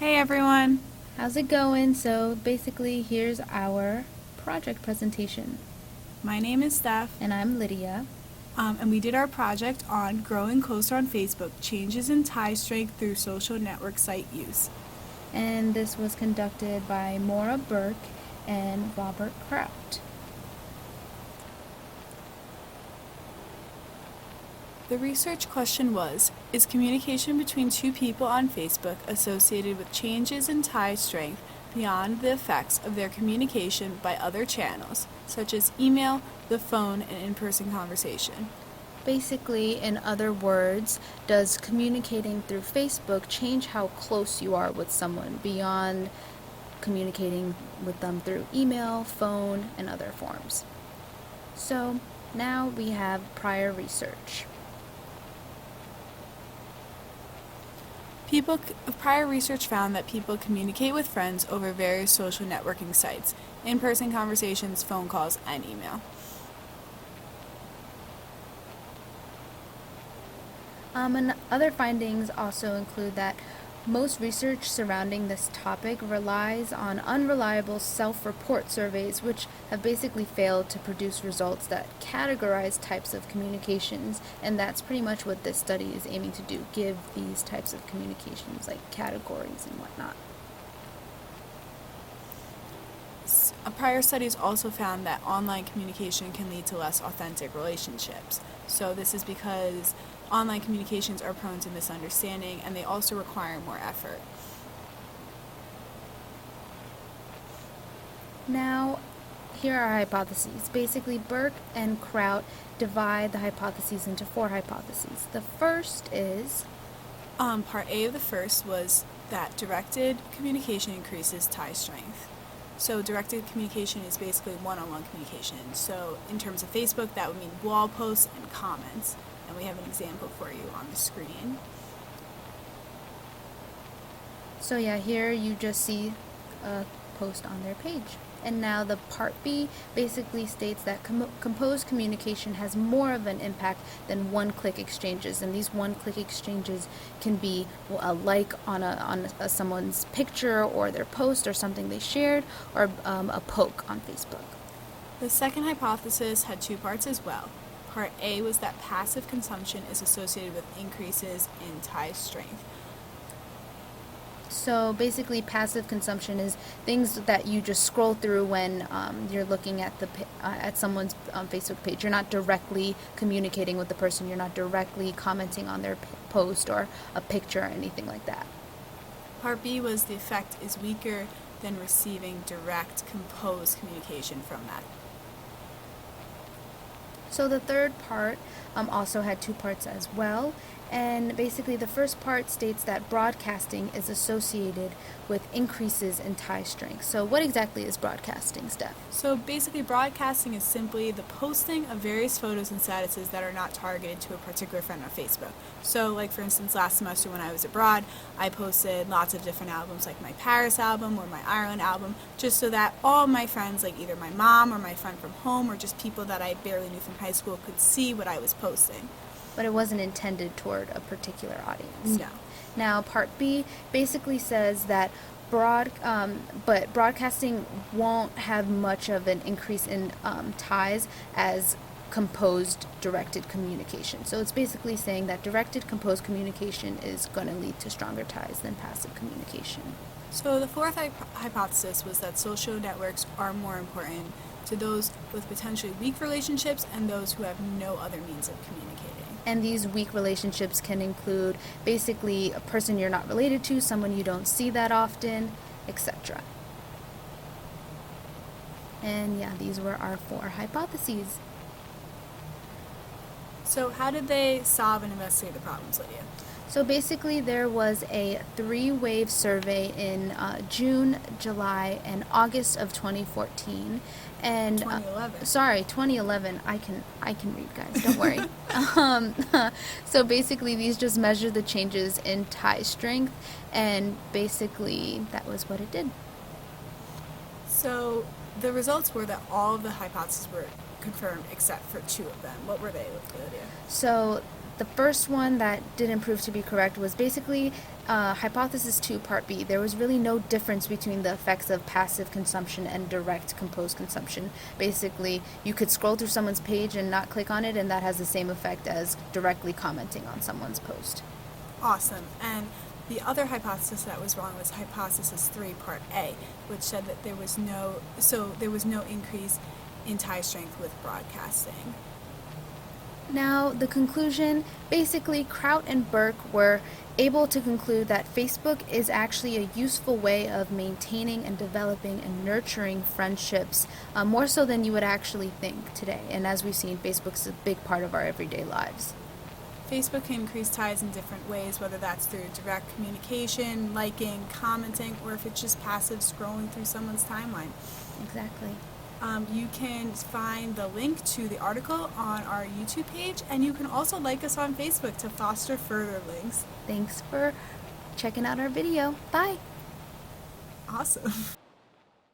Hey everyone! How's it going? So basically, here's our project presentation. My name is Steph, And I'm Lydia. and we did our project on growing closer on Facebook, changes in tie strength through social network site use. And this was conducted by Maura Burke and Robert Kraut. The research question was, is communication between two people on Facebook associated with changes in tie strength beyond the effects of their communication by other channels, such as email, the phone, and in-person conversation? Basically, in other words, does communicating through Facebook change how close you are with someone beyond communicating with them through email, phone, and other forms? So now we have prior research. Prior research found that people communicate with friends over various social networking sites, in-person conversations, phone calls, and email. And other findings also include that most research surrounding this topic relies on unreliable self-report surveys, which have basically failed to produce results that categorize types of communications, and that's pretty much what this study is aiming to do, give these types of communications like categories and whatnot. Prior studies also found that online communication can lead to less authentic relationships. So this is because online communications are prone to misunderstanding, and they also require more effort. Now, here are our hypotheses. Basically, Burke and Kraut divide the hypotheses into 4 hypotheses. The first is... Part A of the first was that directed communication increases tie strength. So directed communication is basically one-on-one communication. So in terms of Facebook, that would mean wall posts and comments. And we have an example for you on the screen. So yeah, here you just see a post on their page. And now the part B basically states that composed communication has more of an impact than one-click exchanges. And these one-click exchanges can be a like on someone's picture or their post or something they shared, or a poke on Facebook. The second hypothesis had 2 parts as well. Part A was that passive consumption is associated with increases in tie strength. So basically, passive consumption is things that you just scroll through when you're looking at at someone's Facebook page. You're not directly communicating with the person. You're not directly commenting on their post or a picture or anything like that. Part B was the effect is weaker than receiving direct composed communication from that. So the third part also had 2 parts as well. And basically, the first part states that broadcasting is associated with increases in tie strength. So what exactly is broadcasting, Steph? So basically, broadcasting is simply the posting of various photos and statuses that are not targeted to a particular friend on Facebook. So like for instance, last semester when I was abroad, I posted lots of different albums, like my Paris album or my Ireland album, just so that all my friends, like either my mom or my friend from home or just people that I barely knew from high school, could see what I was posting. But it wasn't intended toward a particular audience. No. Now, Part B basically says that but broadcasting won't have much of an increase in ties as composed directed communication. So it's basically saying that directed composed communication is going to lead to stronger ties than passive communication. So the fourth hypothesis was that social networks are more important to those with potentially weak relationships and those who have no other means of communicating. And these weak relationships can include basically a person you're not related to, someone you don't see that often, etc. And yeah, these were our 4 hypotheses. So how did they solve and investigate the problems, Lydia? So basically, there was a 3-wave survey in June, July, and August of 2014, and 2011. 2011. I can read, guys. Don't worry. So basically, these just measure the changes in tie strength, and basically, that was what it did. So the results were that all of the hypotheses were confirmed except for 2 of them. What were they, Lydia? So The first one that didn't prove to be correct was basically hypothesis 2, part B. There was really no difference between the effects of passive consumption and direct composed consumption. Basically, you could scroll through someone's page and not click on it, and that has the same effect as directly commenting on someone's post. Awesome. And the other hypothesis that was wrong was hypothesis 3, part A, which said that there was no increase in tie strength with broadcasting. Now, the conclusion, basically, Kraut and Burke were able to conclude that Facebook is actually a useful way of maintaining and developing and nurturing friendships, more so than you would actually think today. And as we've seen, Facebook's a big part of our everyday lives. Facebook can increase ties in different ways, whether that's through direct communication, liking, commenting, or if it's just passive scrolling through someone's timeline. Exactly. You can find the link to the article on our YouTube page, and you can also like us on Facebook to foster further links. Thanks for checking out our video. Bye. Awesome.